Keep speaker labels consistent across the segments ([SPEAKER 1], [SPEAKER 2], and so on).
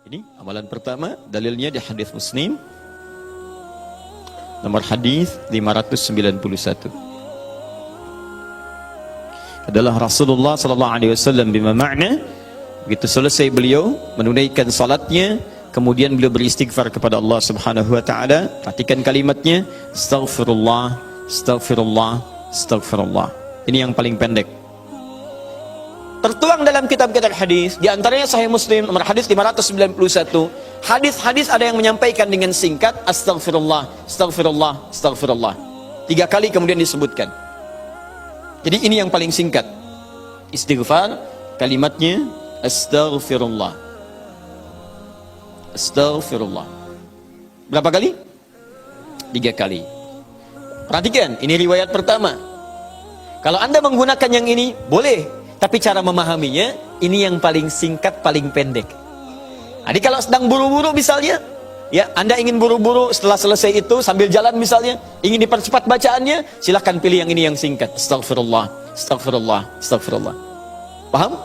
[SPEAKER 1] Ini amalan pertama, dalilnya di hadis Muslim nomor hadis 591. Adalah Rasulullah sallallahu alaihi wasallam bima makna begitu selesai beliau menunaikan salatnya, kemudian beliau beristighfar kepada Allah Subhanahu wa taala. Perhatikan kalimatnya, astaghfirullah, astaghfirullah, astaghfirullah. Ini yang paling pendek. Tertuang dalam kitab-kitab hadis, di antaranya Sahih Muslim nomor hadis 591. Hadis-hadis ada yang menyampaikan dengan singkat astaghfirullah, astaghfirullah, astaghfirullah. 3 kali kemudian disebutkan. Jadi ini yang paling singkat. Istighfar kalimatnya astaghfirullah. Astaghfirullah. Berapa kali? 3 kali. Perhatikan, ini riwayat pertama. Kalau Anda menggunakan yang ini, boleh. Tapi cara memahaminya, ini yang paling singkat, paling pendek. Jadi kalau sedang buru-buru misalnya, ya Anda ingin buru-buru setelah selesai itu, sambil jalan misalnya, ingin dipercepat bacaannya, silahkan pilih yang ini yang singkat. Astaghfirullah, astaghfirullah, astaghfirullah. Paham?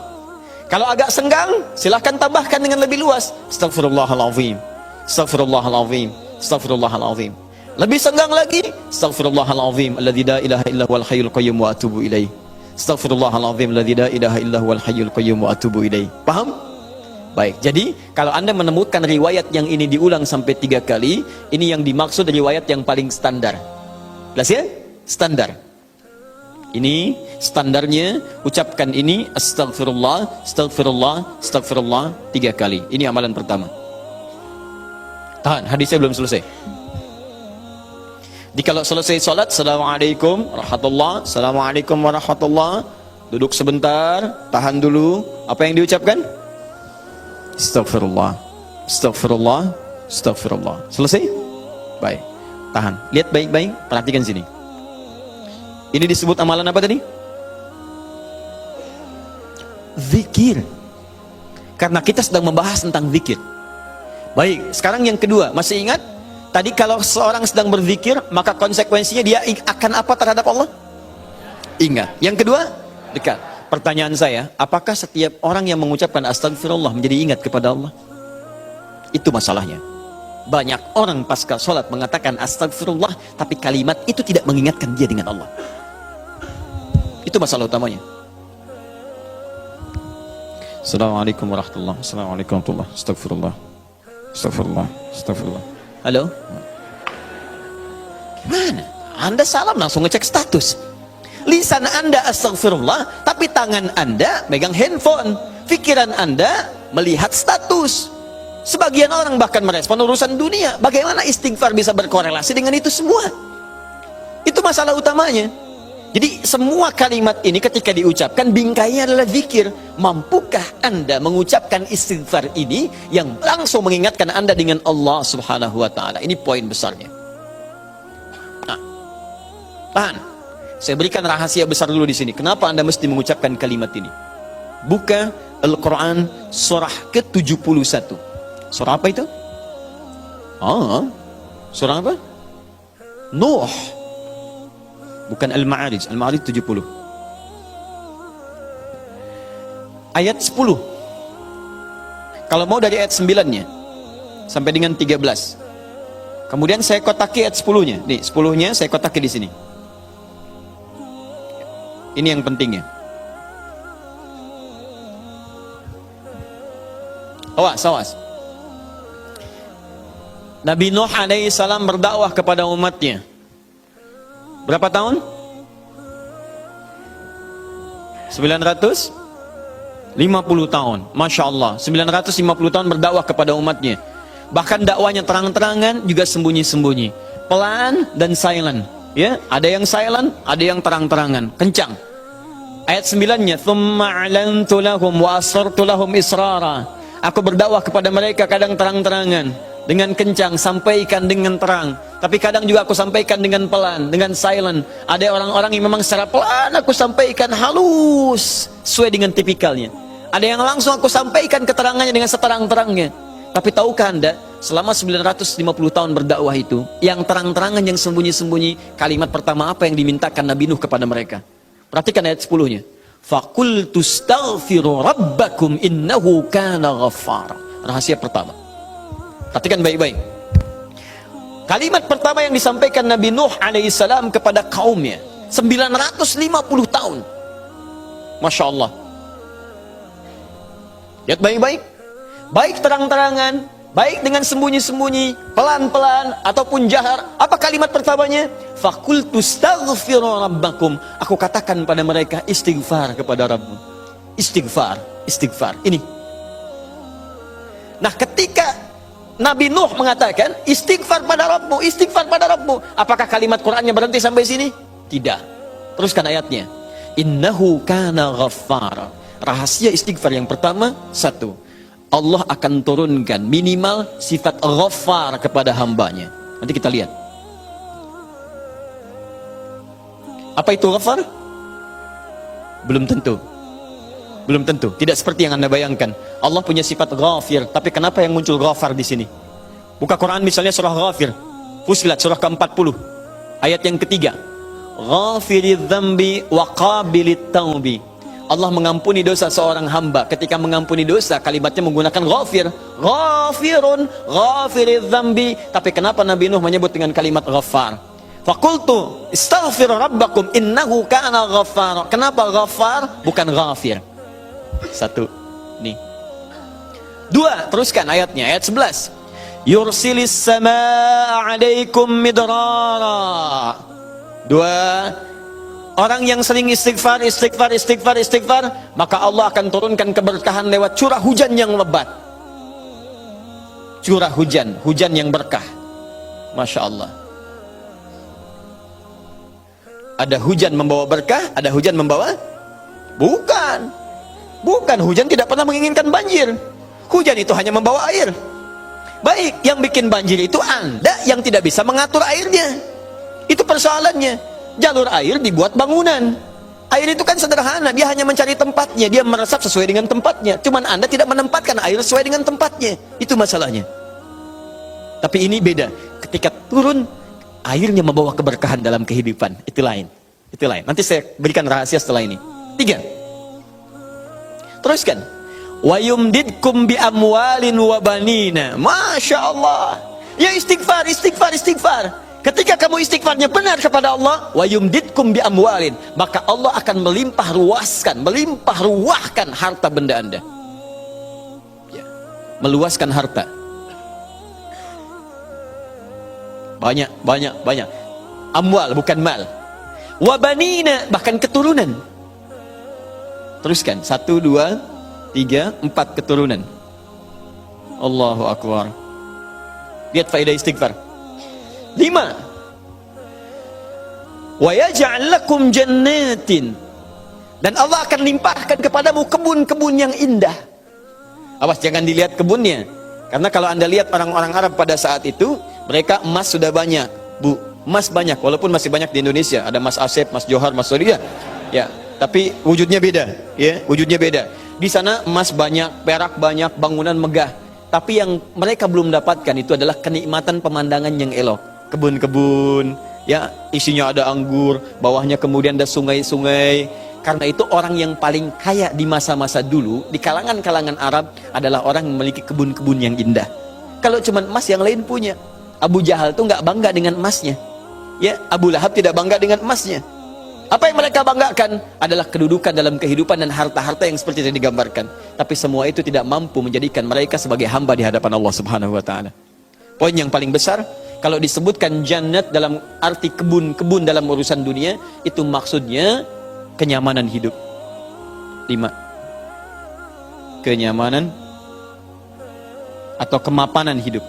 [SPEAKER 1] Kalau agak senggang, silahkan tambahkan dengan lebih luas. Astaghfirullahaladzim, astaghfirullahaladzim, astaghfirullahaladzim. Lebih senggang lagi, astaghfirullahaladzim, alladzi la ilaha illa huwal hayyul qayyum wa atubu ilaih. Astaghfirullahaladzim alladzi la ilaha illa huwal hayyul qayyum wa atubu ilaih. Paham? Baik, jadi kalau Anda menemukan riwayat yang ini diulang sampai 3 kali, ini yang dimaksud riwayat yang paling standar. Jelas ya? Standar. Ini standarnya, ucapkan ini astaghfirullah, astaghfirullah, astaghfirullah 3 kali. Ini amalan pertama. Tahan, hadisnya belum selesai. Jadi kalau selesai salat, assalamualaikum warahmatullah, assalamualaikum warahmatullah, duduk sebentar, tahan dulu. Apa yang diucapkan? Astaghfirullah, astaghfirullah, astaghfirullah. Selesai? Baik, tahan. Lihat baik-baik, perhatikan sini. Ini disebut amalan apa tadi? Zikir. Karena kita sedang membahas tentang zikir. Baik, sekarang yang kedua, masih ingat? Tadi kalau seorang sedang berzikir, maka konsekuensinya dia akan apa terhadap Allah? Ingat. Yang kedua, dekat. Pertanyaan saya, apakah setiap orang yang mengucapkan astagfirullah menjadi ingat kepada Allah? Itu masalahnya. Banyak orang pasca sholat mengatakan astagfirullah, tapi kalimat itu tidak mengingatkan dia dengan Allah. Itu masalah utamanya. Assalamualaikum warahmatullahi wabarakatuh. Assalamualaikum warahmatullahi wabarakatuh. Astagfirullah. Astagfirullah. Astagfirullah. Halo? Gimana? Anda salam langsung ngecek status. Lisan Anda astagfirullah, tapi tangan Anda megang handphone. Pikiran Anda melihat status. Sebagian orang bahkan merespon urusan dunia. Bagaimana istighfar bisa berkorelasi dengan itu semua? Itu masalah utamanya. Jadi semua kalimat ini ketika diucapkan bingkainya adalah zikir. Mampukah Anda mengucapkan istighfar ini yang langsung mengingatkan Anda dengan Allah Subhanahu wa taala? Ini poin besarnya. Nah, tahan. Saya berikan rahasia besar dulu di sini. Kenapa Anda mesti mengucapkan kalimat ini? Buka Al-Quran surah ke-71. Surah apa itu? Surah apa? Nuh. Bukan Al-Ma'arij. Al-Ma'arij 70. Ayat 10. Kalau mau dari ayat 9-nya sampai dengan 13. Kemudian saya kotaki ayat 10-nya. Nih, 10-nya saya kotaki di sini. Ini yang pentingnya. Awas, awas. Nabi Nuh alaihi salam berdakwah kepada umatnya. Berapa tahun? 950 tahun. Masya Allah, 950 tahun berdakwah kepada umatnya. Bahkan dakwanya terang-terangan, juga sembunyi-sembunyi, pelan dan silent. Ya, ada yang silent, ada yang terang-terangan, kencang. Ayat 9-nya, "Tsumma 'alantu lahum wa asrartu lahum israra." Aku berdakwah kepada mereka kadang terang-terangan, dengan kencang, sampaikan dengan terang. Tapi kadang juga aku sampaikan dengan pelan, dengan silent. Ada orang-orang yang memang secara pelan aku sampaikan halus, sesuai dengan tipikalnya. Ada yang langsung aku sampaikan keterangannya dengan seterang-terangnya. Tapi tahukah Anda, selama 950 tahun berdakwah itu, yang terang-terangan, yang sembunyi-sembunyi, kalimat pertama apa yang dimintakan Nabi Nuh kepada mereka? Perhatikan ayat 10-nya. Faqultu astaghfiru rabbakum innahu kana ghaffara. rahasia pertama. Perhatikan baik-baik. Kalimat pertama yang disampaikan Nabi Nuh alaihissalam kepada kaumnya 950 tahun. Masya Allah. Lihat baik-baik. Baik terang-terangan, baik dengan sembunyi-sembunyi, pelan-pelan ataupun jahar. Apa kalimat pertamanya? Fakultu astaghfiru rabbakum. Aku katakan pada mereka, istighfar kepada Rabbmu. Istighfar, istighfar. Ini. Nah, ketika Nabi Nuh mengatakan istighfar pada Rabbmu, istighfar pada Rabbmu, apakah kalimat Qur'annya berhenti sampai sini? Tidak. Teruskan ayatnya. Innahu kana ghaffara. Rahasia istighfar yang pertama, satu, Allah akan turunkan minimal sifat ghaffar kepada hambanya. Nanti kita lihat. Apa itu ghaffar? Belum tentu. Belum tentu. Tidak seperti yang Anda bayangkan. Allah punya sifat ghafir, tapi kenapa yang muncul ghafar di sini? Buka Quran misalnya surah Ghafir. Fussilat surah ke-40. Ayat yang ketiga. Ghafiridz dzambi wa qabilit taubi. Allah mengampuni dosa seorang hamba. Ketika mengampuni dosa, kalimatnya menggunakan ghafir. Ghafirun, ghafiridz dzambi. Tapi kenapa Nabi Nuh menyebut dengan kalimat ghafar? Faqultu istaghfir rabbakum innahu kana ghaffara. Kenapa ghafar bukan ghafir? Satu. Nih. Dua, teruskan ayatnya, ayat 11. Yursilis samaa 'alaikum midrara. Dua, orang yang sering istighfar, maka Allah akan turunkan keberkahan lewat curah hujan yang lebat. Curah hujan, hujan yang berkah. Masya Allah. Ada hujan membawa berkah, ada hujan membawa? Bukan. Bukan, hujan tidak pernah menginginkan banjir. Hujan itu hanya membawa air. Baik, yang bikin banjir itu Anda yang tidak bisa mengatur airnya. Itu persoalannya. Jalur air dibuat bangunan. Air itu kan sederhana, dia hanya mencari tempatnya, dia meresap sesuai dengan tempatnya. Cuman Anda tidak menempatkan air sesuai dengan tempatnya. Itu masalahnya. Tapi ini beda. Ketika turun, airnya membawa keberkahan dalam kehidupan. Itu lain. Itu lain. Nanti saya berikan rahasia setelah ini. Tiga. Teruskan. Wa yumdidkum bi amwalin wa banina. Masya Allah. Ya istighfar, istighfar, istighfar. Ketika kamu istighfarnya benar kepada Allah, wa yumdidkum bi amwalin, maka Allah akan melimpah ruahkan harta benda Anda. Ya. Meluaskan harta. Banyak. Amwal bukan mal. Wa banina, bahkan keturunan. Teruskan. 1, 2, 3, 4 keturunan. Allahu Akbar. Lihat faedah istighfar. 5. Wa yaj'al lakum jannatin. Dan Allah akan limpahkan kepadamu kebun-kebun yang indah. Awas jangan dilihat kebunnya. Karena kalau Anda lihat orang-orang Arab pada saat itu, mereka emas sudah banyak, Bu. Emas banyak, walaupun masih banyak di Indonesia. Ada Mas Asep, Mas Johar, Mas Surya. Ya, tapi wujudnya beda, ya, wujudnya beda. Di sana emas banyak, perak banyak, bangunan megah. Tapi yang mereka belum dapatkan itu adalah kenikmatan pemandangan yang elok. Kebun-kebun, ya, isinya ada anggur, bawahnya kemudian ada sungai-sungai. Karena itu orang yang paling kaya di masa-masa dulu, di kalangan-kalangan Arab, adalah orang yang memiliki kebun-kebun yang indah. Kalau cuma emas, yang lain punya. Abu Jahal tuh nggak bangga dengan emasnya. Ya, Abu Lahab tidak bangga dengan emasnya. Apa yang mereka banggakan adalah kedudukan dalam kehidupan dan harta-harta yang seperti yang digambarkan. Tapi semua itu tidak mampu menjadikan mereka sebagai hamba di hadapan Allah Subhanahu wa taala. Poin yang paling besar, kalau disebutkan jannat dalam arti kebun-kebun dalam urusan dunia, itu maksudnya kenyamanan hidup. 5. Kenyamanan atau kemapanan hidup.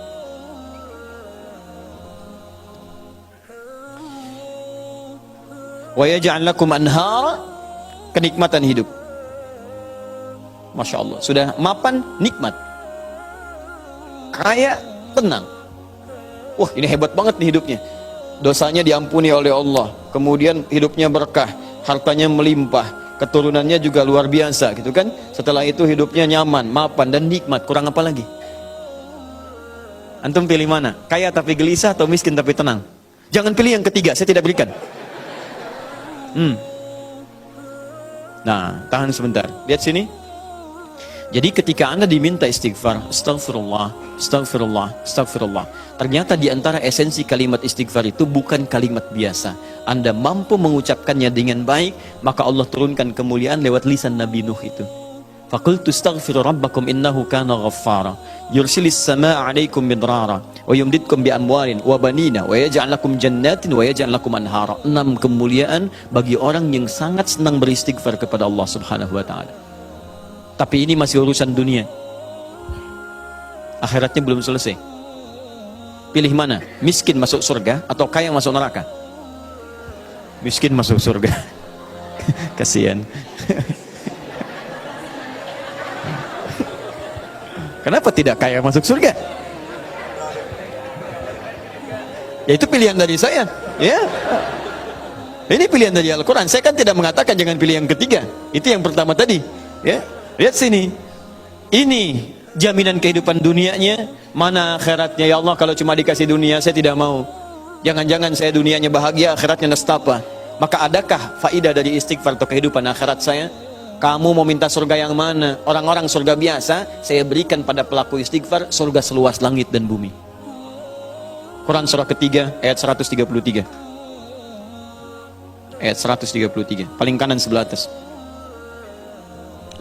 [SPEAKER 1] Wa yaj'al lakum anhara, kenikmatan hidup. Masya Allah, sudah mapan, nikmat, kaya, tenang. Wah, ini hebat banget nih hidupnya. Dosanya diampuni oleh Allah, kemudian hidupnya berkah, hartanya melimpah, keturunannya juga luar biasa, gitu kan. Setelah itu hidupnya nyaman, mapan, dan nikmat. Kurang apa lagi? Antum pilih mana? Kaya tapi gelisah atau miskin tapi tenang? Jangan pilih yang ketiga, saya tidak berikan. Nah, tahan sebentar. Lihat sini. Jadi ketika Anda diminta istighfar, astagfirullah, astagfirullah, astagfirullah, ternyata di antara esensi kalimat istighfar itu bukan kalimat biasa. Anda mampu mengucapkannya dengan baik, maka Allah turunkan kemuliaan lewat lisan Nabi Nuh itu. Faqultu astaghfiru rabbakum innahu kana ghaffara yursilis samaa'a 'alaikum midrara wa yumdidkum bi amwalin wa banina wa yaj'al lakum jannatin wa yaj'al lakum anhara. 6 kemuliaan bagi orang yang sangat senang beristighfar kepada Allah Subhanahu wa taala. Tapi ini masih urusan dunia. Akhiratnya belum selesai. Pilih mana? Miskin masuk surga atau kaya masuk neraka? Miskin masuk surga. Kasihan. Kenapa tidak kaya masuk surga? Ya itu pilihan dari saya, ya. Ini pilihan dari Al-Quran. Saya kan tidak mengatakan jangan pilih yang ketiga. Itu yang pertama tadi, ya. Lihat sini. Ini jaminan kehidupan dunianya, mana akhiratnya. Ya Allah, kalau cuma dikasih dunia saya tidak mau. Jangan-jangan saya dunianya bahagia, akhiratnya nestapa. Maka adakah faidah dari istighfar atau kehidupan akhirat saya? Kamu mau minta surga yang mana? Orang-orang surga biasa, saya berikan pada pelaku istighfar surga seluas langit dan bumi. Quran surah ketiga ayat 133. Ayat 133, paling kanan sebelah atas.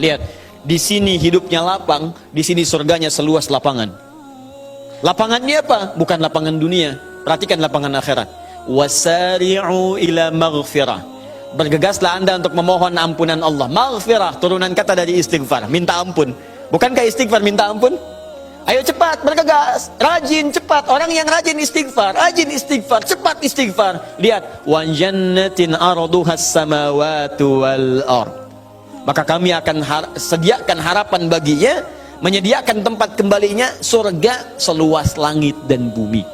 [SPEAKER 1] Lihat, di sini hidupnya lapang, di sini surganya seluas lapangan. Lapangannya apa? Bukan lapangan dunia. Perhatikan lapangan akhirat. Wasari'u ila maghfirah. Bergegaslah Anda untuk memohon ampunan Allah. Maghfirah, turunan kata dari istighfar, minta ampun. Bukankah istighfar minta ampun? Ayo cepat, bergegas, rajin, cepat. Orang yang rajin istighfar, cepat istighfar. Lihat, wa jannatin arduhas samawati wal ard. Maka kami akan sediakan harapan baginya, menyediakan tempat kembalinya surga seluas langit dan bumi.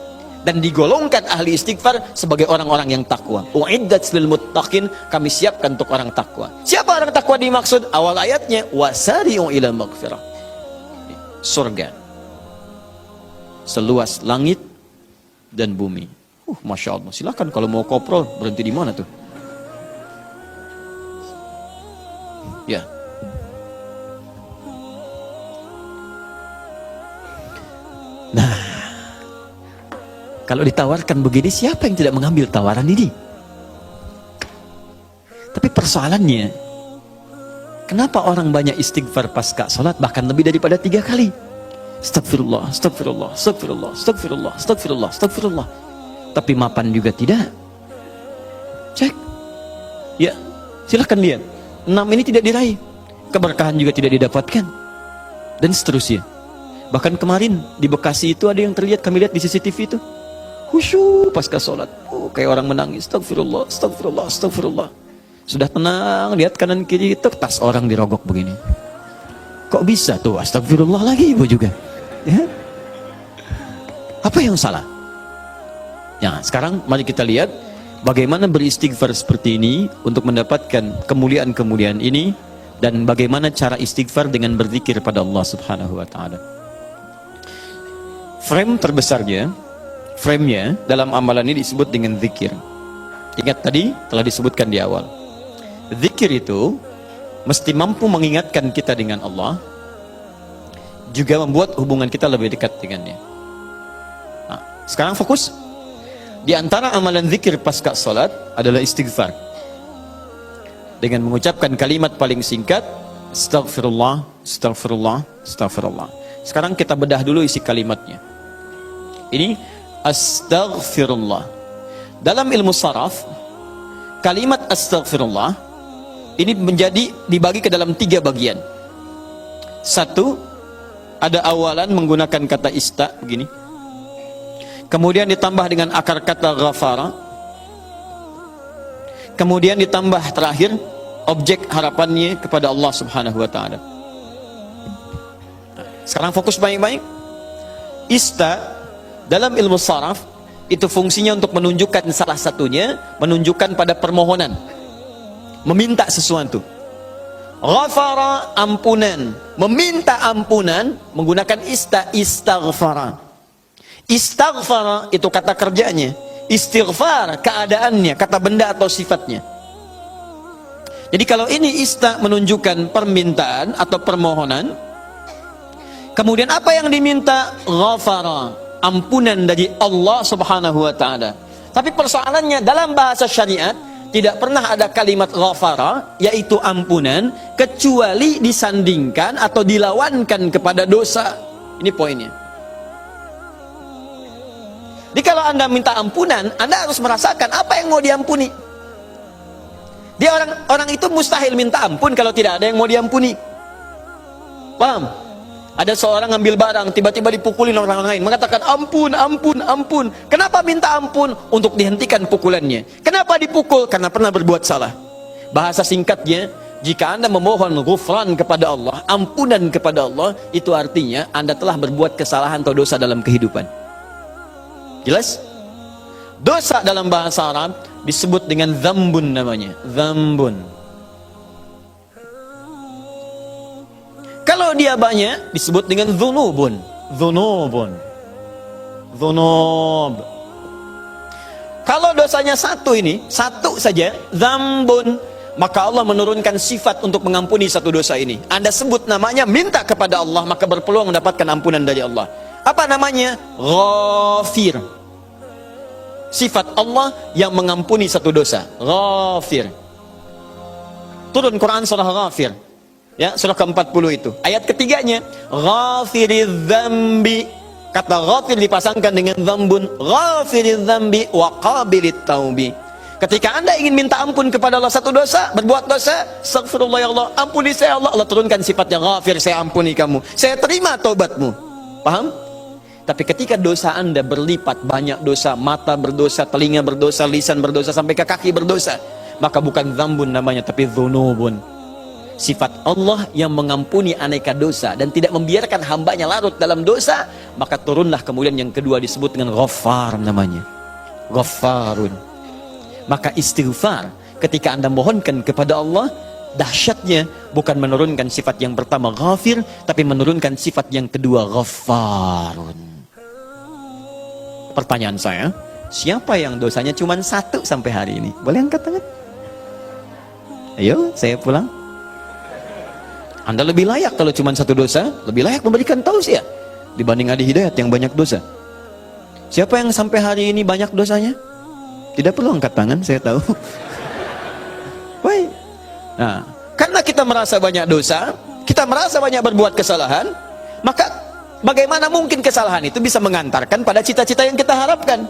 [SPEAKER 1] Dan digolongkan ahli istighfar sebagai orang-orang yang takwa. Uiddat lil muttaqin, kami siapkan untuk orang takwa. Siapa orang takwa dimaksud? Awal ayatnya wasari'u ila maghfirah. Surga seluas langit dan bumi. Masya Allah. Silakan kalau mau koprol, berhenti di mana tuh? Ya. Nah, kalau ditawarkan begini, siapa yang tidak mengambil tawaran ini? Tapi persoalannya, kenapa orang banyak istighfar pasca salat bahkan lebih daripada 3 kali? Astagfirullah, astagfirullah, astagfirullah, astagfirullah, astagfirullah, astagfirullah. Tapi mapan juga tidak. Cek. Ya, silahkan lihat. 6 ini tidak diraih. Keberkahan juga tidak didapatkan. Dan seterusnya. Bahkan kemarin di Bekasi itu ada yang terlihat, kami lihat di CCTV itu. Khusyuk pasca sholat. Kayak orang menangis. Astagfirullah, astagfirullah, astagfirullah. Sudah tenang, lihat kanan kiri, tas orang dirogok begini. Kok bisa tuh? Astagfirullah lagi ibu juga. Ya? Apa yang salah? Ya, sekarang mari kita lihat bagaimana beristighfar seperti ini untuk mendapatkan kemuliaan-kemuliaan ini, dan bagaimana cara istighfar dengan berzikir pada Allah Subhanahu wa taala. Frame terbesarnya, frame-nya dalam amalan ini disebut dengan zikir. Ingat tadi telah disebutkan di awal. Zikir itu mesti mampu mengingatkan kita dengan Allah, juga membuat hubungan kita lebih dekat dengannya. Nah, sekarang fokus. Di antara amalan zikir pasca salat adalah istighfar. Dengan mengucapkan kalimat paling singkat, astagfirullah, astagfirullah, astagfirullah. Sekarang kita bedah dulu isi kalimatnya. Ini astagfirullah. Dalam ilmu saraf, kalimat astagfirullah ini dibagi ke dalam 3 bagian. Satu, ada awalan menggunakan kata ista begini. Kemudian ditambah dengan akar kata ghafara. Kemudian ditambah terakhir objek harapannya kepada Allah Subhanahu wa taala. Sekarang fokus baik-baik. Ista dalam ilmu saraf itu fungsinya untuk menunjukkan salah satunya, menunjukkan pada permohonan, meminta sesuatu. Ghafara, ampunan, meminta ampunan menggunakan istaghfara. Istaghfara itu kata kerjanya, istighfar keadaannya, kata benda atau sifatnya. Jadi kalau ini menunjukkan permintaan atau permohonan, Kemudian apa yang diminta? Ghafara, ampunan dari Allah subhanahu wa ta'ala. Tapi persoalannya dalam bahasa syariat tidak pernah ada kalimat ghafara, yaitu ampunan, kecuali disandingkan atau dilawankan kepada dosa. Ini poinnya. Jadi kalau Anda minta ampunan, Anda harus merasakan apa yang mau diampuni. Dia orang itu mustahil minta ampun kalau tidak ada yang mau diampuni. Paham? Ada seorang ngambil barang, tiba-tiba dipukulin orang lain, mengatakan ampun, ampun, ampun. Kenapa minta ampun? Untuk dihentikan pukulannya. Kenapa dipukul? Karena pernah berbuat salah. Bahasa singkatnya, jika Anda memohon ghufran kepada Allah, ampunan kepada Allah, itu artinya Anda telah berbuat kesalahan atau dosa dalam kehidupan. Jelas? Dosa dalam bahasa Arab disebut dengan dzambun namanya. Dzambun. Kalau dia banyak disebut dengan dzunubun. Dzunubun. Dzunub. Kalau dosanya satu ini, satu saja, dzambun, maka Allah menurunkan sifat untuk mengampuni satu dosa ini. Anda sebut namanya, minta kepada Allah, maka berpeluang mendapatkan ampunan dari Allah. Apa namanya? Ghafir. Sifat Allah yang mengampuni satu dosa. Ghafir. Turun Quran surah Ghafir. Ya, surah ke-40 itu. Ayat ketiganya, Ghafiriz dzambi. Kata ghafir dipasangkan dengan dzambun. Ghafiriz dzambi wa qabilit taubi. Ketika Anda ingin minta ampun kepada Allah satu dosa, berbuat dosa, astaghfirullah ya Allah, ampuni saya Allah. Allah turunkan sifatnya ghafir, saya ampuni kamu. Saya terima taubatmu. Paham? Tapi ketika dosa Anda berlipat, banyak dosa, mata berdosa, telinga berdosa, lisan berdosa, sampai ke kaki berdosa, maka bukan dzambun namanya, tapi dzunubun. Sifat Allah yang mengampuni aneka dosa dan tidak membiarkan hambanya larut dalam dosa, maka turunlah kemudian yang kedua disebut dengan Ghaffar namanya. Ghaffarun. Maka istighfar ketika Anda mohonkan kepada Allah, dahsyatnya bukan menurunkan sifat yang pertama Ghafir, tapi menurunkan sifat yang kedua Ghaffarun. Pertanyaan saya, siapa yang dosanya cuma satu sampai hari ini? Boleh angkat tangan? Ayo, saya pulang. Anda lebih layak kalau cuma satu dosa, lebih layak memberikan tausiah dibanding Adi Hidayat yang banyak dosa. Siapa yang sampai hari ini banyak dosanya? Tidak perlu angkat tangan, saya tahu. Baik. Nah, karena kita merasa banyak dosa, kita merasa banyak berbuat kesalahan, maka bagaimana mungkin kesalahan itu bisa mengantarkan pada cita-cita yang kita harapkan?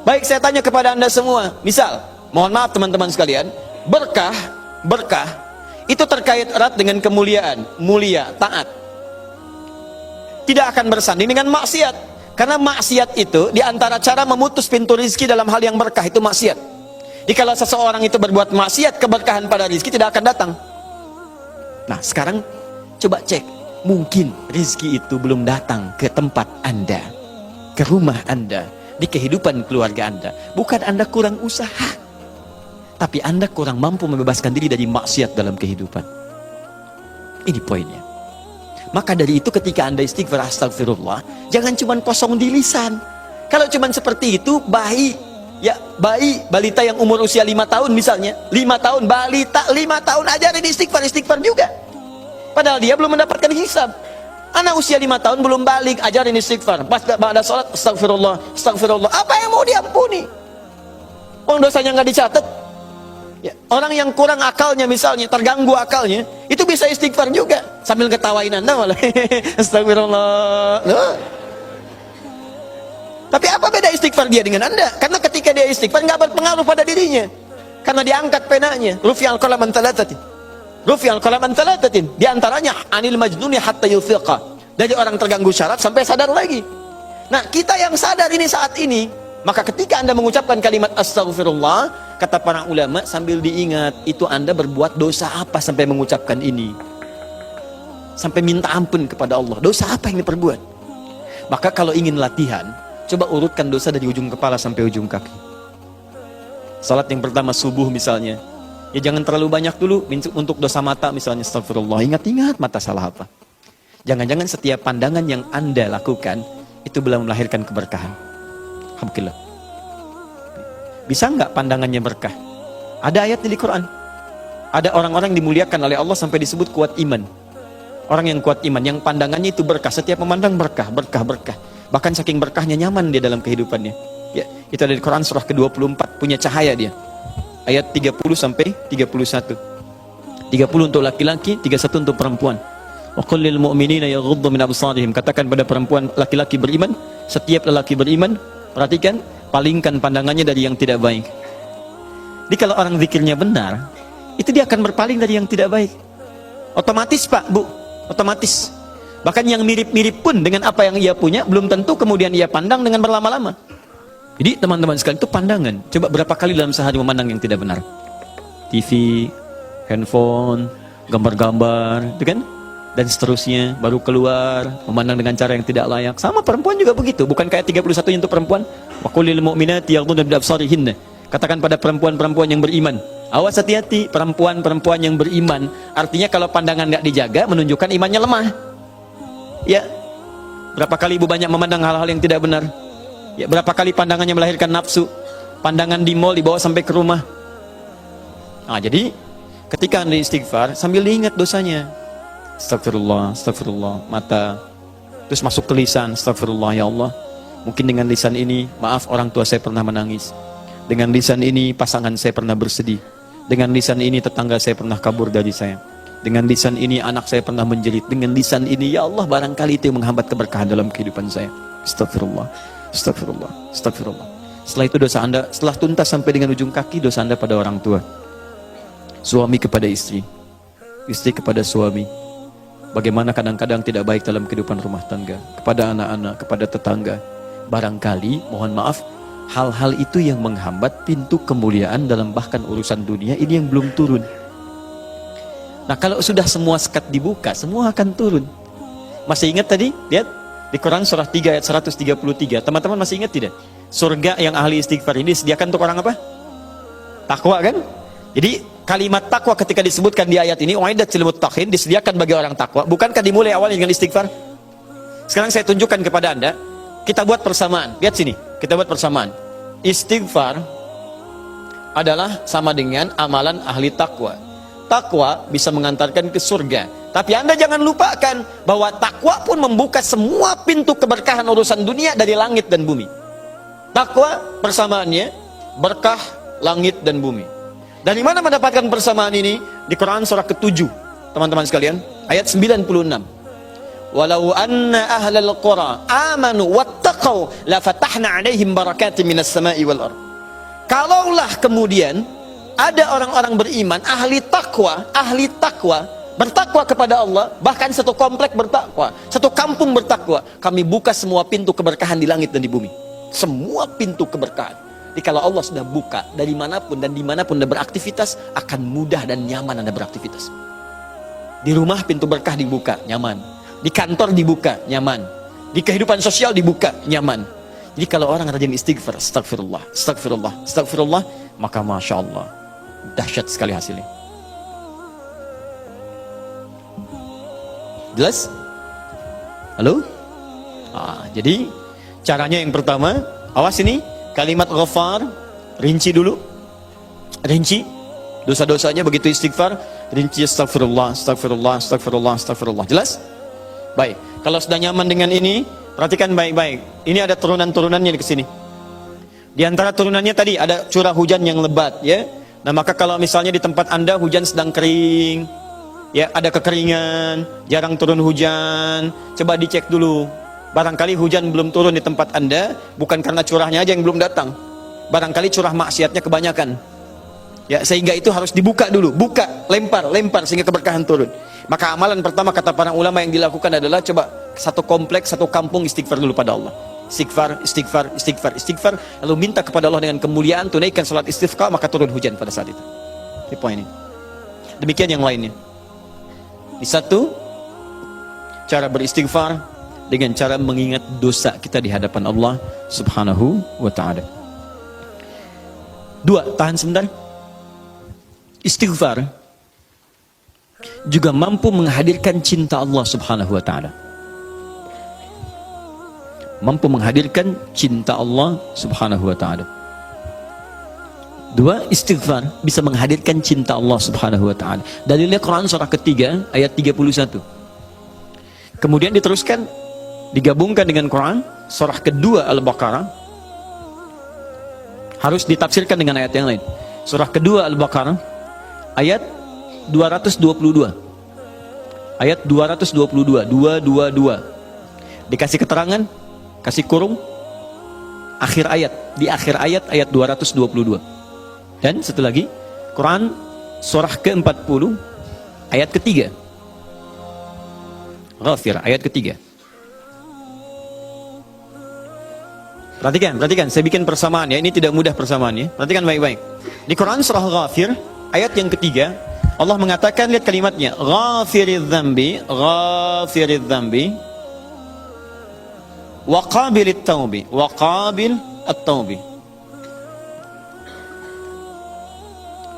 [SPEAKER 1] Baik, saya tanya kepada Anda semua. Misal, mohon maaf teman-teman sekalian, berkah itu terkait erat dengan kemuliaan, mulia, taat. Tidak akan bersanding dengan maksiat. Karena maksiat itu diantara cara memutus pintu rizki dalam hal yang berkah itu maksiat. Jadi kalau seseorang itu berbuat maksiat, keberkahan pada rizki tidak akan datang. Nah, sekarang coba cek. Mungkin rizki itu belum datang ke tempat Anda, ke rumah Anda, di kehidupan keluarga Anda. Bukan Anda kurang usaha, tapi Anda kurang mampu membebaskan diri dari maksiat dalam kehidupan. Ini poinnya. Maka dari itu ketika Anda istighfar astagfirullah, jangan cuma kosong di lisan. Kalau cuma seperti itu, bayi, balita yang umur usia 5 tahun misalnya, 5 tahun, balita 5 tahun ajarin istighfar juga. Padahal dia belum mendapatkan hisab. Anak usia 5 tahun belum balik, ajarin istighfar. Pas pada sholat, astagfirullah. Apa yang mau diampuni? Orang dosanya nggak dicatat. Ya, orang yang kurang akalnya misalnya, terganggu akalnya, itu bisa istighfar juga sambil ketawain Anda malah. Astagfirullah. Loh. Tapi apa beda istighfar dia dengan Anda? Karena ketika dia istighfar nggak berpengaruh pada dirinya, karena diangkat penanya. Rufi'al qalam an thalathatin. Rufi'al qalam an thalathatin. Di antaranya anil majnuni hatta yufiqa. Dari orang terganggu syaraf sampai sadar lagi. Nah, kita yang sadar ini saat ini, maka ketika Anda mengucapkan kalimat astagfirullah, kata para ulama, sambil diingat, itu Anda berbuat dosa apa sampai mengucapkan ini? Sampai minta ampun kepada Allah. Dosa apa yang diperbuat? Maka kalau ingin latihan, coba urutkan dosa dari ujung kepala sampai ujung kaki. Salat yang pertama subuh misalnya, ya jangan terlalu banyak dulu. Untuk dosa mata misalnya, astagfirullah, ingat-ingat mata salah apa. Jangan-jangan setiap pandangan yang Anda lakukan, itu belum melahirkan keberkahan. Alhamdulillah. Bisa nggak pandangannya berkah? Ada ayatnya di Quran. Ada orang-orang yang dimuliakan oleh Allah sampai disebut kuat iman. Orang yang kuat iman, yang pandangannya itu berkah, setiap memandang berkah, berkah, berkah. Bahkan saking berkahnya nyaman dia dalam kehidupannya. Ya, itu ada di Quran surah ke-24, punya cahaya dia. Ayat 30 sampai 31. 30 untuk laki-laki, 31 untuk perempuan. Wa qul lil mu'minina yaghuddu min absarihim. Katakan pada perempuan laki-laki beriman, setiap lelaki beriman, perhatikan, palingkan pandangannya dari yang tidak baik. Jadi kalau orang zikirnya benar, itu dia akan berpaling dari yang tidak baik. Otomatis Pak, Bu, otomatis. Bahkan yang mirip-mirip pun dengan apa yang ia punya, belum tentu kemudian ia pandang dengan berlama-lama. Jadi teman-teman sekalian, itu pandangan. Coba berapa kali dalam sehari memandang yang tidak benar? TV, handphone, gambar-gambar, itu kan? Dan seterusnya, baru keluar, memandang dengan cara yang tidak layak. Sama perempuan juga begitu. Bukan kayak 31 untuk perempuan. Wa qul lil mu'minati yaghdudna min absarihinna. Katakan pada perempuan-perempuan yang beriman, awas hati-hati, perempuan-perempuan yang beriman. Artinya kalau pandangan nggak dijaga, menunjukkan imannya lemah. Ya, berapa kali ibu banyak memandang hal-hal yang tidak benar. Ya, berapa kali pandangannya melahirkan nafsu. Pandangan di mall dibawa sampai ke rumah. Nah, jadi ketika anda istighfar, sambil diingat dosanya. Astagfirullah, astagfirullah, mata. Terus masuk ke lisan, astagfirullah ya Allah. Mungkin dengan lisan ini, maaf orang tua saya pernah menangis. Dengan lisan ini pasangan saya pernah bersedih. Dengan lisan ini tetangga saya pernah kabur dari saya. Dengan lisan ini anak saya pernah menjerit. Dengan lisan ini ya Allah barangkali itu yang menghambat keberkahan dalam kehidupan saya. Astagfirullah, astagfirullah, astagfirullah. Setelah itu dosa anda, setelah tuntas sampai dengan ujung kaki, dosa anda pada orang tua, suami kepada istri, istri kepada suami. Bagaimana kadang-kadang tidak baik dalam kehidupan rumah tangga, kepada anak-anak, kepada tetangga. Barangkali, mohon maaf, hal-hal itu yang menghambat pintu kemuliaan dalam bahkan urusan dunia ini yang belum turun. Nah kalau sudah semua sekat dibuka, semua akan turun. Masih ingat tadi? Lihat di Quran surah 3 ayat 133. Teman-teman masih ingat tidak? Surga yang ahli istighfar ini disediakan untuk orang apa? Takwa kan? Jadi kalimat takwa ketika disebutkan di ayat ini, uiddat lil muttaqin, disediakan bagi orang takwa. Bukankah dimulai awalnya dengan istighfar? Sekarang saya tunjukkan kepada anda, kita buat persamaan. Lihat sini, kita buat persamaan. Istighfar adalah sama dengan amalan ahli takwa. Takwa bisa mengantarkan ke surga. Tapi anda jangan lupakan bahwa takwa pun membuka semua pintu keberkahan urusan dunia dari langit dan bumi. Takwa persamaannya berkah langit dan bumi. Dari mana mendapatkan persamaan ini? Di Quran surah ke-7, teman-teman sekalian, ayat 96. Walau anna ahlal qura amanu wattaqau la fatahna alaihim barakatin minas sama'i wal ardh. Kalaulah kemudian ada orang-orang beriman, ahli takwa, bertakwa kepada Allah, bahkan satu komplek bertakwa, satu kampung bertakwa, kami buka semua pintu keberkahan di langit dan di bumi. Semua pintu keberkahan. Jadi kalau Allah sudah buka dari manapun dan dimanapun anda beraktivitas, akan mudah dan nyaman anda beraktivitas. Di rumah pintu berkah dibuka, nyaman. Di kantor dibuka, nyaman. Di kehidupan sosial dibuka, nyaman. Jadi kalau orang rajin istighfar, astagfirullah, astagfirullah, astagfirullah, maka masya Allah, dahsyat sekali hasilnya. Jelas? Halo? Jadi caranya yang pertama, awas ini, kalimat ghafar, rinci dulu. Rinci dosa-dosanya, begitu istighfar, rinci astagfirullah, astagfirullah, astagfirullah, astagfirullah. Jelas? Baik, kalau sudah nyaman dengan ini, perhatikan baik-baik. Ini ada turunan-turunannya di sini. Di antara turunannya tadi ada curah hujan yang lebat, ya. Nah, maka kalau misalnya di tempat anda hujan sedang kering, ya, ada kekeringan, jarang turun hujan, coba dicek dulu. Barangkali hujan belum turun di tempat anda, bukan karena curahnya aja yang belum datang. Barangkali curah maksiatnya kebanyakan. Ya, sehingga itu harus dibuka dulu, buka, lempar sehingga keberkahan turun. Maka amalan pertama kata para ulama yang dilakukan adalah coba satu kompleks, satu kampung istighfar dulu pada Allah. Istighfar, istighfar, istighfar, istighfar, lalu minta kepada Allah dengan kemuliaan, tunaikan salat istisqa, maka turun hujan pada saat itu. Ini poin ini. Demikian yang lainnya. Di satu, cara beristighfar dengan cara mengingat dosa kita di hadapan Allah Subhanahu wa ta'ala. Dua, tahan sebentar. Istighfar juga mampu menghadirkan cinta Allah Subhanahu wa ta'ala. Mampu menghadirkan cinta Allah Subhanahu wa ta'ala. Dua, istighfar bisa menghadirkan cinta Allah Subhanahu wa ta'ala. Dalilnya Quran surah ketiga ayat 31. Kemudian diteruskan, digabungkan dengan Quran, surah kedua Al-Baqarah, harus ditafsirkan dengan ayat yang lain. Surah kedua Al-Baqarah, ayat 222. Ayat 222, 222. Dikasih keterangan, kasih kurung, akhir ayat, di akhir ayat, ayat 222. Dan satu lagi, Quran, surah ke-40, ayat ketiga. Ghafir, ayat ketiga. Perhatikan, saya bikin persamaan ya, ini tidak mudah persamaan ya. Perhatikan baik-baik. Di Quran surah Ghafir, ayat yang ketiga, Allah mengatakan, lihat kalimatnya, Ghafiriz dzambi, Ghafiriz dzambi, wa qabilit taubi, wa qabil at-taubi.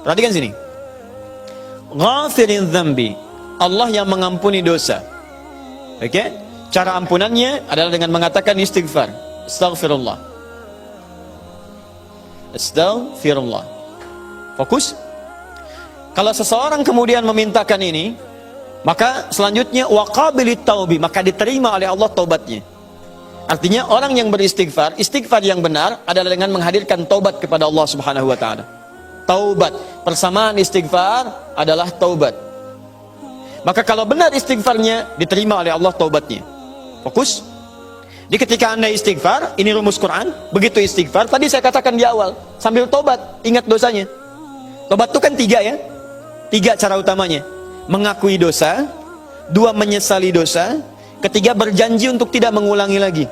[SPEAKER 1] Perhatikan sini. Ghafiriz dzambi, Allah yang mengampuni dosa. Oke? Cara ampunannya adalah dengan mengatakan istighfar. Astaghfirullah. Astaghfirullah. Fokus. Kalau seseorang kemudian memintakan ini, maka selanjutnya waqabilit taubi, maka diterima oleh Allah taubatnya. Artinya orang yang beristighfar, istighfar yang benar adalah dengan menghadirkan taubat kepada Allah Subhanahu wa taala. Taubat, persamaan istighfar adalah taubat. Maka kalau benar istighfarnya, diterima oleh Allah taubatnya. Fokus. Di ketika Anda istighfar, ini rumus Quran, begitu istighfar, tadi saya katakan di awal, sambil tobat, ingat dosanya. Tobat itu kan tiga ya, tiga cara utamanya. Mengakui dosa, dua menyesali dosa, ketiga berjanji untuk tidak mengulangi lagi.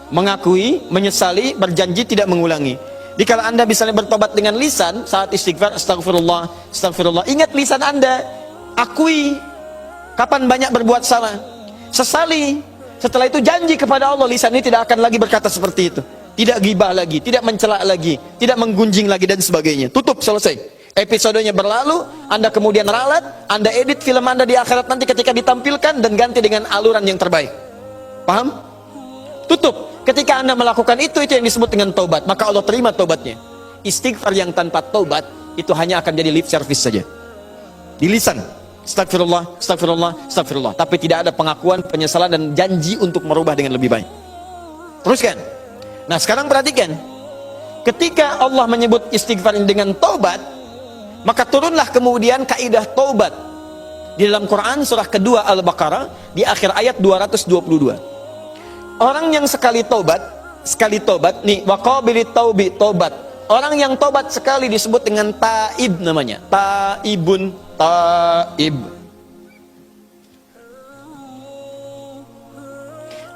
[SPEAKER 1] Mengakui, menyesali, berjanji tidak mengulangi. Jadi kalau Anda misalnya bertobat dengan lisan, saat istighfar, astagfirullah, astagfirullah, ingat lisan Anda, akui, kapan banyak berbuat salah, sesali. Setelah itu janji kepada Allah, lisan ini tidak akan lagi berkata seperti itu, tidak gibah lagi, tidak mencela lagi, tidak menggunjing lagi dan sebagainya. Tutup, selesai. Episodenya berlalu, Anda kemudian ralat, Anda edit film Anda di akhirat nanti ketika ditampilkan dan ganti dengan aluran yang terbaik. Paham? Tutup. Ketika Anda melakukan itu yang disebut dengan taubat, maka Allah terima taubatnya. Istighfar yang tanpa taubat itu hanya akan jadi lip service saja. Di lisan, astagfirullah, astagfirullah, astagfirullah, tapi tidak ada pengakuan, penyesalan dan janji untuk merubah dengan lebih baik. Teruskan. Nah, sekarang perhatikan. Ketika Allah menyebut istighfar dengan taubat, maka turunlah kemudian kaidah taubat di dalam Quran surah kedua Al-Baqarah di akhir ayat 222. Orang yang sekali tobat, nih, waqabilit taubi, tobat. Orang yang tobat sekali disebut dengan taib namanya. Taibun, taib.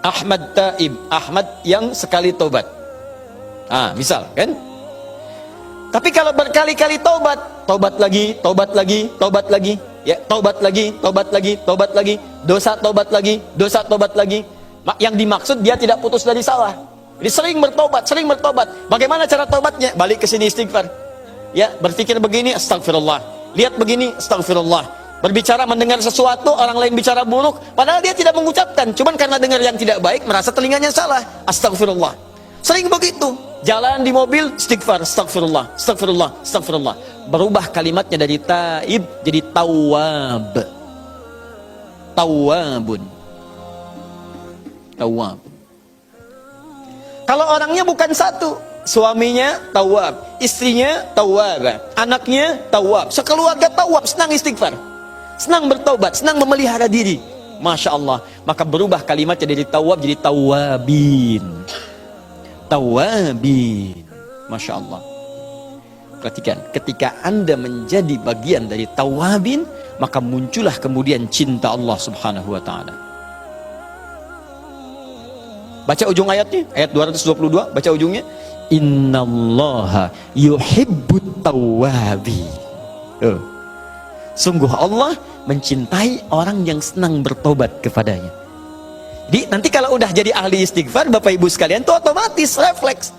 [SPEAKER 1] Ahmad taib, Ahmad yang sekali tobat. Misal kan? Tapi kalau berkali-kali tobat, tobat lagi, tobat lagi, tobat lagi, ya, tobat lagi, tobat lagi, tobat lagi, dosa tobat lagi, dosa tobat lagi. Yang dimaksud dia tidak putus dari salah. Jadi sering bertobat, sering bertobat. Bagaimana cara tobatnya? Balik ke sini istighfar. Ya, berpikir begini, astagfirullah. Lihat begini, astagfirullah. Berbicara mendengar sesuatu, orang lain bicara buruk, padahal dia tidak mengucapkan. Cuman karena dengar yang tidak baik, merasa telinganya salah. Astagfirullah. Sering begitu. Jalan di mobil, istighfar, astagfirullah, astagfirullah, astagfirullah. Berubah kalimatnya dari taib jadi tawwab. Tawwabun. Tawwab. Kalau orangnya bukan satu, suaminya tawwab, istrinya tawwab, anaknya tawwab, sekeluarga tawwab, senang istighfar, senang bertobat, senang memelihara diri, masya Allah, maka berubah kalimatnya dari tawwab jadi tawwabin. Tawwabin, masya Allah. Perhatikan, ketika Anda menjadi bagian dari tawwabin, maka muncullah kemudian cinta Allah Subhanahu wa taala. Baca ujung ayatnya, ayat 222, baca ujungnya. Innallaha yuhibbut tawwabi. Sungguh Allah mencintai orang yang senang bertobat kepadanya. Jadi nanti kalau udah jadi ahli istighfar, Bapak Ibu sekalian, itu otomatis refleks.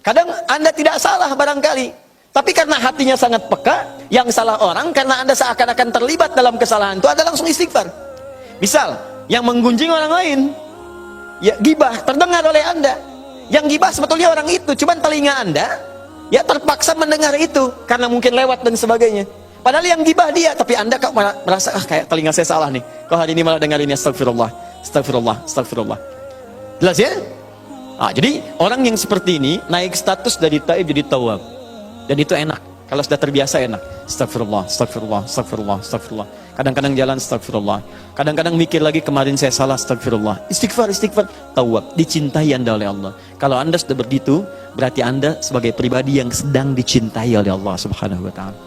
[SPEAKER 1] Kadang Anda tidak salah barangkali, tapi karena hatinya sangat peka, yang salah orang karena Anda seakan-akan terlibat dalam kesalahan itu, Anda langsung istighfar. Misal, yang menggunjing orang lain, ya gibah terdengar oleh Anda. Yang gibah sebetulnya orang itu, cuman telinga Anda ya terpaksa mendengar itu karena mungkin lewat dan sebagainya. Padahal yang gibah dia, tapi Anda kok merasa kayak telinga saya salah nih. Kok hari ini malah dengar ini astagfirullah, astagfirullah, astagfirullah. Jelas ya? Jadi orang yang seperti ini naik status dari taib jadi tawab. Dan itu enak. Kalau sudah terbiasa enak. Astagfirullah, astagfirullah, astagfirullah, astagfirullah. Kadang-kadang jalan astagfirullah. Kadang-kadang mikir lagi kemarin saya salah astagfirullah. Istighfar, istighfar. Tawab, dicintai Anda oleh Allah. Kalau Anda sudah begitu, berarti Anda sebagai pribadi yang sedang dicintai oleh Allah Subhanahu wa taala.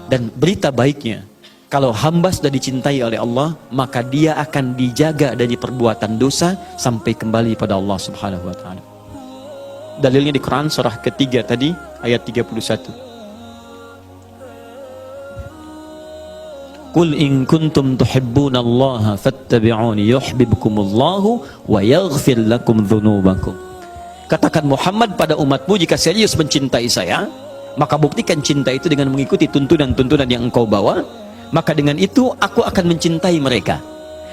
[SPEAKER 1] Dan berita baiknya, kalau hamba sudah dicintai oleh Allah, maka dia akan dijaga dari perbuatan dosa sampai kembali pada Allah Subhanahu wa taala. Dalilnya di Quran surah ketiga tadi ayat 31. Qul in kuntum tuhibbunallaha fattabi'uni yuhibbukumullahu wa yaghfir lakum dzunubakum. Katakan Muhammad pada umatmu, jika serius mencintai saya, maka buktikan cinta itu dengan mengikuti tuntunan-tuntunan yang engkau bawa, maka dengan itu aku akan mencintai mereka.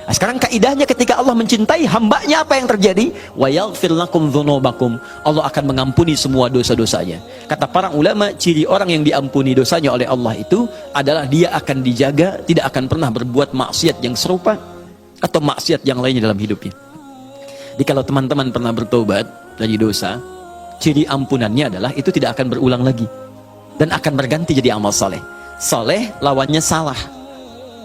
[SPEAKER 1] Nah, sekarang kaidahnya ketika Allah mencintai hambanya, apa yang terjadi? Wa yaghfir lakum dzunubakum. Allah akan mengampuni semua dosa-dosanya. Kata para ulama, ciri orang yang diampuni dosanya oleh Allah itu adalah dia akan dijaga, tidak akan pernah berbuat maksiat yang serupa atau maksiat yang lainnya dalam hidupnya. Jadi kalau teman-teman pernah bertobat dari dosa, ciri ampunannya adalah itu tidak akan berulang lagi dan akan berganti jadi amal soleh. Soleh lawannya salah,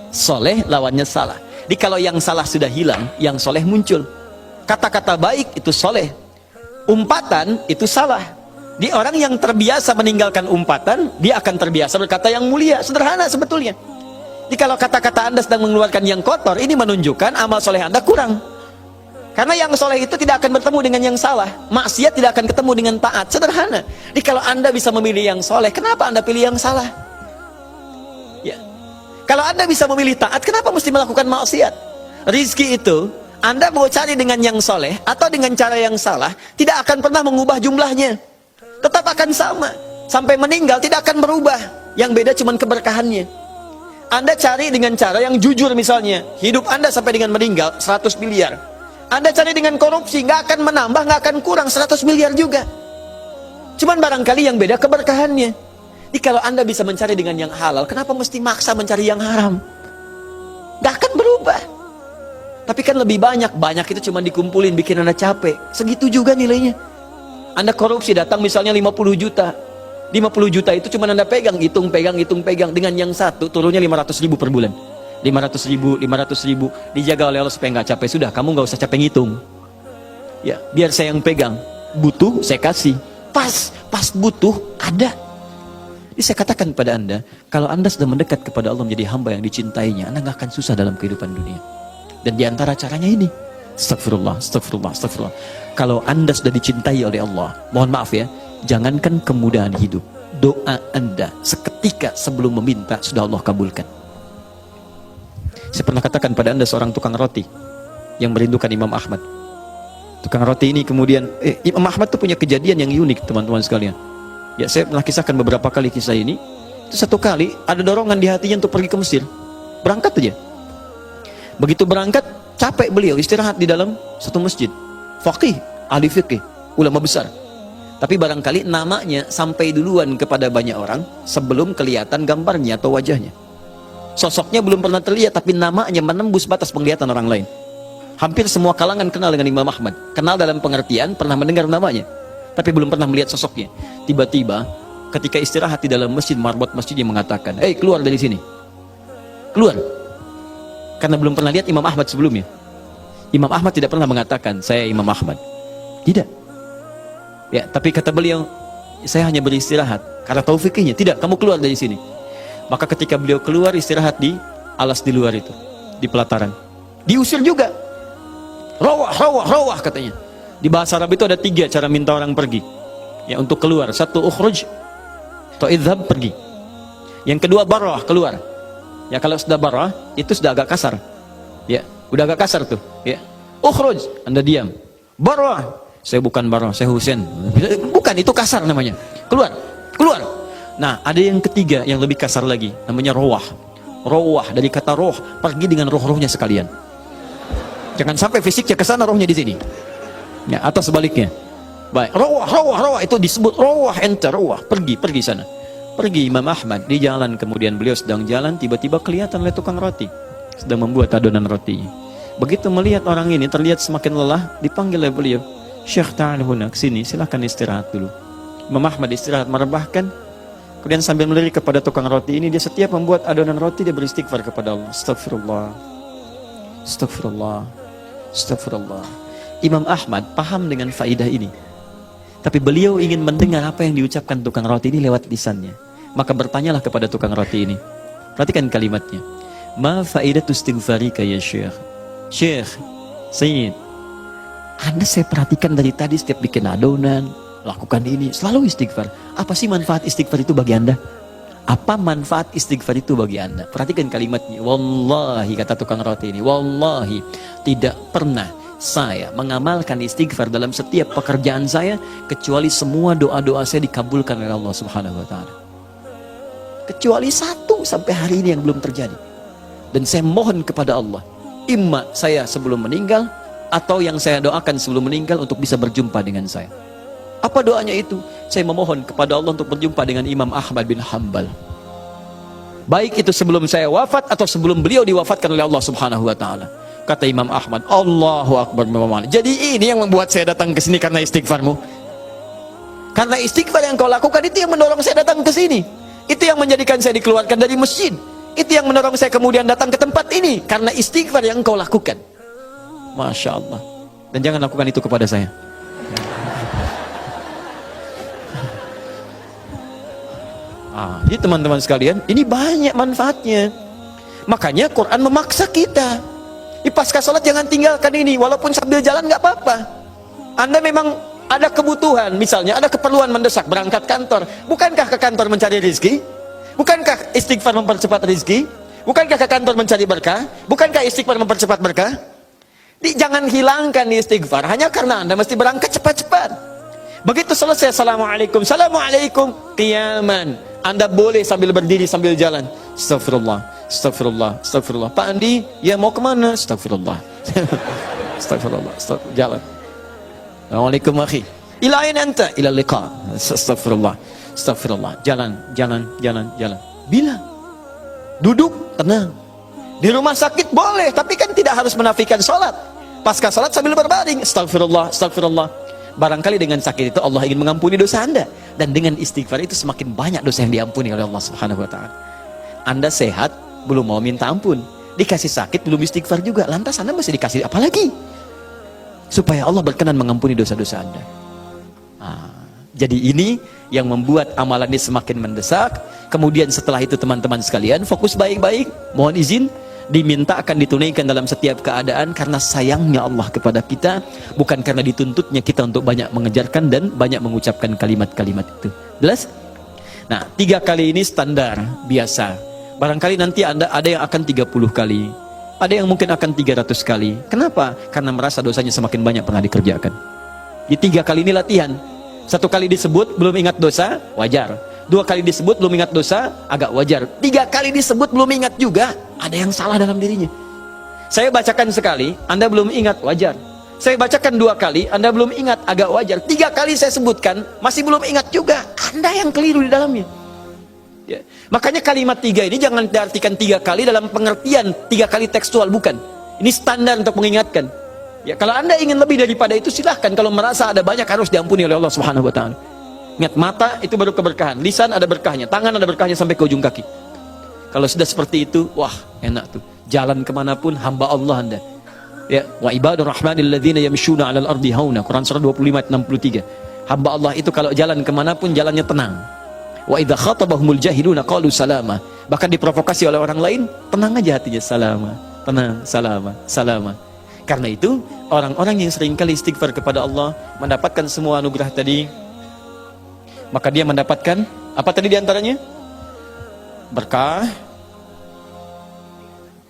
[SPEAKER 1] soleh lawannya salah. Jadi kalau yang salah sudah hilang, yang soleh muncul. Kata-kata baik itu soleh, umpatan itu salah. Di orang yang terbiasa meninggalkan umpatan, dia akan terbiasa berkata yang mulia. Sederhana sebetulnya. Jadi kalau kata-kata Anda sedang mengeluarkan yang kotor, ini menunjukkan amal soleh Anda kurang. Karena yang soleh itu tidak akan bertemu dengan yang salah. Maksiat tidak akan ketemu dengan taat. Sederhana. Jadi kalau Anda bisa memilih yang soleh, kenapa Anda pilih yang salah? Ya. Kalau Anda bisa memilih taat, kenapa mesti melakukan maksiat? Rizki itu, Anda mau cari dengan yang soleh atau dengan cara yang salah, tidak akan pernah mengubah jumlahnya. Tetap akan sama. Sampai meninggal tidak akan berubah. Yang beda cuma keberkahannya. Anda cari dengan cara yang jujur misalnya. Hidup Anda sampai dengan meninggal 100 miliar. Anda cari dengan korupsi, nggak akan menambah, nggak akan kurang 100 miliar juga. Cuman barangkali yang beda keberkahannya. Jadi kalau Anda bisa mencari dengan yang halal, kenapa mesti maksa mencari yang haram? Nggak akan berubah. Tapi kan lebih banyak itu cuma dikumpulin, bikin Anda capek. Segitu juga nilainya. Anda korupsi, datang misalnya 50 juta. 50 juta itu cuma Anda pegang, hitung pegang. Dengan yang satu, turunnya 500 ribu per bulan. 500 ribu dijaga oleh Allah supaya nggak capek. Sudah, kamu nggak usah capek ngitung ya, biar saya yang pegang. Butuh saya kasih, pas butuh ada. Jadi saya katakan kepada Anda, kalau Anda sudah mendekat kepada Allah menjadi hamba yang dicintainya, Anda nggak akan susah dalam kehidupan dunia. Dan diantara caranya ini, astagfirullah, astagfirullah, astagfirullah. Kalau Anda sudah dicintai oleh Allah, mohon maaf ya, jangankan kemudahan hidup, doa Anda seketika sebelum meminta sudah Allah kabulkan. Saya pernah katakan pada Anda seorang tukang roti yang merindukan Imam Ahmad. Tukang roti ini kemudian, Imam Ahmad itu punya kejadian yang unik teman-teman sekalian. Ya, saya pernah kisahkan beberapa kali kisah ini. Itu satu kali ada dorongan di hatinya untuk pergi ke Mesir. Berangkat aja. Begitu berangkat, capek beliau istirahat di dalam satu masjid. Faqih, ahli fikih, ulama besar. Tapi barangkali namanya sampai duluan kepada banyak orang sebelum kelihatan gambarnya atau wajahnya. Sosoknya belum pernah terlihat, tapi namanya menembus batas penglihatan orang lain. Hampir semua kalangan kenal dengan Imam Ahmad. Kenal dalam pengertian, pernah mendengar namanya, tapi belum pernah melihat sosoknya. Tiba-tiba, ketika istirahat di dalam masjid, marbot masjidnya mengatakan, keluar dari sini. Keluar. Karena belum pernah lihat Imam Ahmad sebelumnya. Imam Ahmad tidak pernah mengatakan, saya Imam Ahmad. Tidak. Ya, tapi kata beliau, saya hanya beristirahat. Karena taufiknya, tidak, kamu keluar dari sini. Maka ketika beliau keluar, istirahat di alas di luar itu, di pelataran, diusir juga. Rawah katanya. Di bahasa Arab itu ada 3 cara minta orang pergi ya untuk keluar. Satu, ukhruj atau idhab, pergi. Yang kedua, barrah, keluar. Ya, kalau sudah barrah itu sudah agak kasar. Ya, udah agak kasar tuh, ya. Ukhruj, Anda diam. Barrah, saya bukan barrah, saya Husain. Bukan, itu kasar namanya. Keluar. Nah, ada yang ketiga yang lebih kasar lagi, namanya rawah. Rawah dari kata roh, pergi dengan roh-rohnya sekalian. Jangan sampai fisiknya ke sana, rohnya di sini. Ya, atau sebaliknya. Baik, rawah itu disebut rawah, rawah, pergi sana. Pergi Imam Ahmad di jalan, kemudian beliau sedang jalan, tiba-tiba kelihatan oleh tukang roti sedang membuat adonan roti. Begitu melihat orang ini terlihat semakin lelah, dipanggil oleh beliau, "Syekh, ta'al huna, kesini, silahkan istirahat dulu." Imam Ahmad istirahat merebahkan, kemudian sambil melirik kepada tukang roti ini, dia setiap membuat adonan roti dia beristighfar kepada Allah. Astagfirullah, astagfirullah, astagfirullah. Imam Ahmad paham dengan faidah ini, tapi beliau ingin mendengar apa yang diucapkan tukang roti ini lewat lisannya. Maka bertanyalah kepada tukang roti ini. Perhatikan kalimatnya. "Ma faidatu istighfarika ya Syekh?" "Syekh, Sayyid, Anda saya perhatikan dari tadi setiap bikin adonan, lakukan ini, selalu istighfar. Apa sih manfaat istighfar itu bagi Anda?" Apa manfaat istighfar itu bagi Anda? Perhatikan kalimatnya. "Wallahi," kata tukang roti ini, "wallahi, tidak pernah saya mengamalkan istighfar dalam setiap pekerjaan saya kecuali semua doa-doa saya dikabulkan oleh Allah Subhanahu wa taala. Kecuali satu sampai hari ini yang belum terjadi. Dan saya mohon kepada Allah, imma saya sebelum meninggal atau yang saya doakan sebelum meninggal untuk bisa berjumpa dengan saya." Apa doanya itu? "Saya memohon kepada Allah untuk berjumpa dengan Imam Ahmad bin Hanbal. Baik itu sebelum saya wafat atau sebelum beliau diwafatkan oleh Allah Subhanahu wa taala." Kata Imam Ahmad, "Allahu Akbar." Jadi ini yang membuat saya datang ke sini karena istighfarmu. Karena istighfar yang kau lakukan itu yang mendorong saya datang ke sini. Itu yang menjadikan saya dikeluarkan dari masjid. Itu yang mendorong saya kemudian datang ke tempat ini. Karena istighfar yang kau lakukan. Masya Allah. Dan jangan lakukan itu kepada saya. Jadi teman-teman sekalian, ini banyak manfaatnya. Makanya Quran memaksa kita. Di pasca sholat jangan tinggalkan ini. Walaupun sambil jalan nggak apa-apa. Anda memang ada kebutuhan, misalnya ada keperluan mendesak berangkat kantor. Bukankah ke kantor mencari rezeki? Bukankah istighfar mempercepat rezeki? Bukankah ke kantor mencari berkah? Bukankah istighfar mempercepat berkah? Jangan hilangkan istighfar hanya karena Anda mesti berangkat cepat-cepat. Begitu selesai assalamualaikum, assalamualaikum, qiyaman. Anda boleh sambil berdiri sambil jalan. Astagfirullah, astagfirullah, astagfirullah. "Pak Andi, ya mau kemana?" Astagfirullah. Astagfirullah, astagfirullah. Jalan. "Assalamualaikum akhi. Ila aina anta?" "Ila liqa." Astagfirullah. Astagfirullah. Jalan, jalan, jalan, jalan. Bila duduk tenang. Di rumah sakit boleh, tapi kan tidak harus menafikan sholat. Pasca sholat sambil berbaring. Astagfirullah, astagfirullah. Barangkali dengan sakit itu Allah ingin mengampuni dosa Anda, dan dengan istighfar itu semakin banyak dosa yang diampuni oleh Allah Subhanahu wa taala. Anda sehat belum mau minta ampun, dikasih sakit belum istighfar juga, lantas Anda mesti dikasih apa lagi? Supaya Allah berkenan mengampuni dosa-dosa Anda. Jadi ini yang membuat amalan ini semakin mendesak. Kemudian setelah itu teman-teman sekalian, fokus baik-baik. Mohon izin, diminta akan ditunaikan dalam setiap keadaan karena sayangnya Allah kepada kita, bukan karena dituntutnya kita untuk banyak mengejarkan dan banyak mengucapkan kalimat-kalimat itu. Jelas? Nah, 3 kali ini standar, biasa. Barangkali nanti Anda ada yang akan 30 kali. Ada yang mungkin akan 300 kali. Kenapa? Karena merasa dosanya semakin banyak pernah dikerjakan. Di 3 kali ini latihan. 1 kali disebut belum ingat dosa, wajar. 2 kali disebut belum ingat dosa, agak wajar. 3 kali disebut belum ingat juga, ada yang salah dalam dirinya. Saya bacakan sekali, Anda belum ingat, wajar. Saya bacakan 2 kali, Anda belum ingat, agak wajar. 3 kali saya sebutkan, masih belum ingat juga, Anda yang keliru di dalamnya. Ya. Makanya kalimat 3 ini jangan diartikan 3 kali dalam pengertian 3 kali tekstual, bukan. Ini standar untuk mengingatkan. Ya, kalau Anda ingin lebih daripada itu silahkan. Kalau merasa ada banyak harus diampuni oleh Allah Subhanahu wa taala. Ingat, mata itu baru keberkahan, lisan ada berkahnya, tangan ada berkahnya sampai ke ujung kaki. Kalau sudah seperti itu, wah enak tuh. Jalan kemanapun hamba Allah Anda. Ya, wa ibadur rahmanil ladzina yamshuna 'alal ardi hauna. Quran surah 25 ayat 63. Hamba Allah itu kalau jalan kemanapun jalannya tenang. Wa idza khatabahumul jahiluna qalu salama. Bahkan diprovokasi oleh orang lain, tenang aja hatinya, salama, tenang, salama, salama. Karena itu, orang-orang yang seringkali istighfar kepada Allah mendapatkan semua anugerah tadi. Maka dia mendapatkan apa tadi diantaranya? Berkah,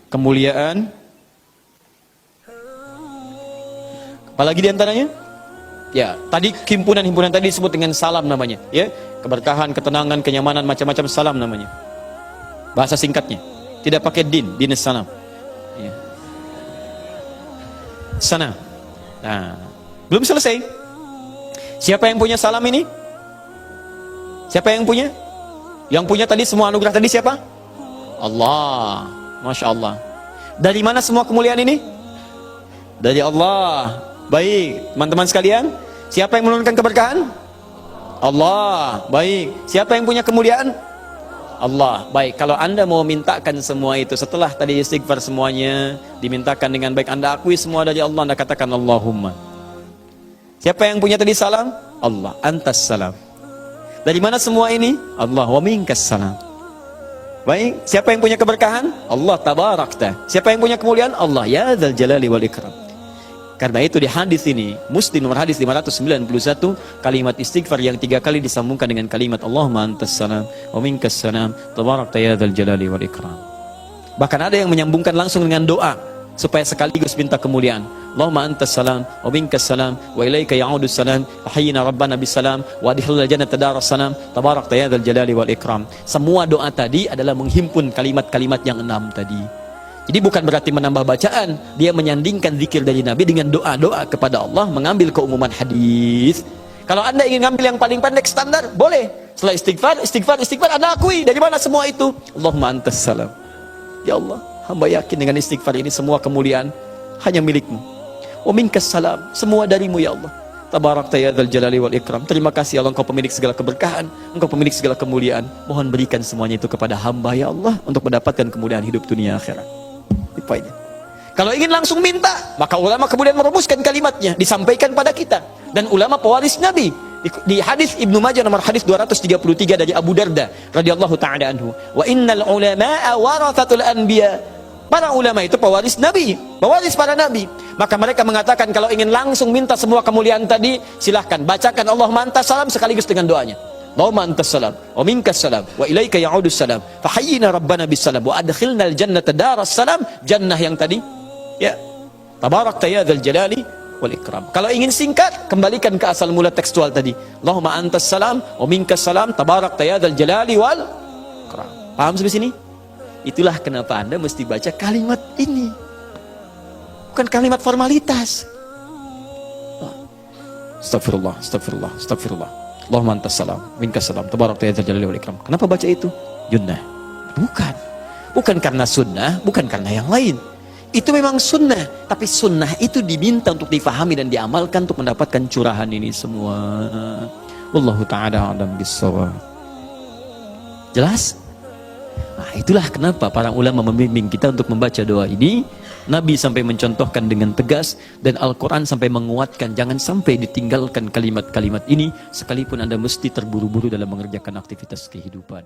[SPEAKER 1] kemuliaan, apalagi diantaranya? Ya, tadi himpunan-himpunan tadi disebut dengan salam namanya, ya, keberkahan, ketenangan, kenyamanan, macam-macam salam namanya. Bahasa singkatnya, tidak pakai din salam. Ya. Sana. Nah, belum selesai. Siapa yang punya salam ini? Siapa yang punya? Yang punya tadi semua anugerah tadi siapa? Allah. Masya Allah. Dari mana semua kemuliaan ini? Dari Allah. Baik, teman-teman sekalian, siapa yang menurunkan keberkahan? Allah. Baik, siapa yang punya kemuliaan? Allah. Baik, kalau anda mau mintakan semua itu setelah tadi istighfar semuanya dimintakan dengan baik, anda akui semua dari Allah, anda katakan Allahumma. Siapa yang punya tadi salam? Allah. Antas salam. Dari mana semua ini? Allah. Wa minkas salam. Baik, siapa yang punya keberkahan? Allah. Tabarakta. Siapa yang punya kemuliaan? Allah. Ya dzal jalali wal ikram. Karena itu di hadis ini, Muslim nomor hadis 591, kalimat istighfar yang 3 kali disambungkan dengan kalimat Allahumma antas salam wa minkas salam tabarakta ya dzal jalali wal ikram. Bahkan ada yang menyambungkan langsung dengan doa supaya sekaligus minta kemuliaan. Allahumma antas salam wa minkas salam wa ilaika ya'udus salam hayyina rabbana bis salam wa adkhilna jannata daras salam tabarakta ya dzal jalali wal ikram. Semua doa tadi adalah menghimpun kalimat-kalimat yang 6 tadi. Jadi bukan berarti menambah bacaan, dia menyandingkan zikir dari Nabi dengan doa-doa kepada Allah, mengambil keumuman hadis. Kalau anda ingin ngambil yang paling pendek standar, boleh. Setelah istighfar, anda akui dari mana semua itu. Allahumma antas salam. Ya Allah, hamba yakin dengan istighfar ini semua kemuliaan hanya milikmu. Wa minkas salam, semua darimu ya Allah. Tabarakta ya dzal jalali wal ikram. Terima kasih Allah, engkau pemilik segala keberkahan, engkau pemilik segala kemuliaan. Mohon berikan semuanya itu kepada hamba ya Allah untuk mendapatkan kemuliaan hidup dunia akhirat. Poinnya. Kalau ingin langsung minta, maka ulama kemudian merumuskan kalimatnya, disampaikan pada kita. Dan ulama pewaris Nabi. Di hadis Ibnu Majah nomor hadis 233 dari Abu Darda radhiyallahu taala anhu, wa innal ulama'a warathatul anbiya. Para ulama itu pewaris Nabi, pewaris para nabi. Maka mereka mengatakan kalau ingin langsung minta semua kemuliaan tadi, silahkan bacakan Allahumma antas salam sekaligus dengan doanya. Allahumma antas salam wa minkas salam wa ilaika ya'udus salam fahayyina rabbana bis salam wa adkhilnal jannata daras salam. Jannah yang tadi ya, tabarakta ya dzal jalali wal ikram. Kalau ingin singkat, kembalikan ke asal mula tekstual tadi. Allahumma antas salam wa minkas salam tabarakta ya dzal jalali wal ikram. Paham sampai sini? Itulah kenapa anda mesti baca kalimat ini, bukan kalimat formalitas. Astagfirullah, astagfirullah, astagfirullah. Allahumma antas salam, minkas salam, tabarakta ya dzal jalali wal ikram. Kenapa baca itu? Junnah. Bukan karena sunnah, bukan karena yang lain. Itu memang sunnah, tapi sunnah itu diminta untuk difahami dan diamalkan untuk mendapatkan curahan ini semua. Wallahu ta'ala a'lam bissawab. Jelas? Nah, itulah kenapa para ulama membimbing kita untuk membaca doa ini. Nabi sampai mencontohkan dengan tegas, dan Al-Quran sampai menguatkan jangan sampai ditinggalkan kalimat-kalimat ini sekalipun anda mesti terburu-buru dalam mengerjakan aktivitas kehidupan.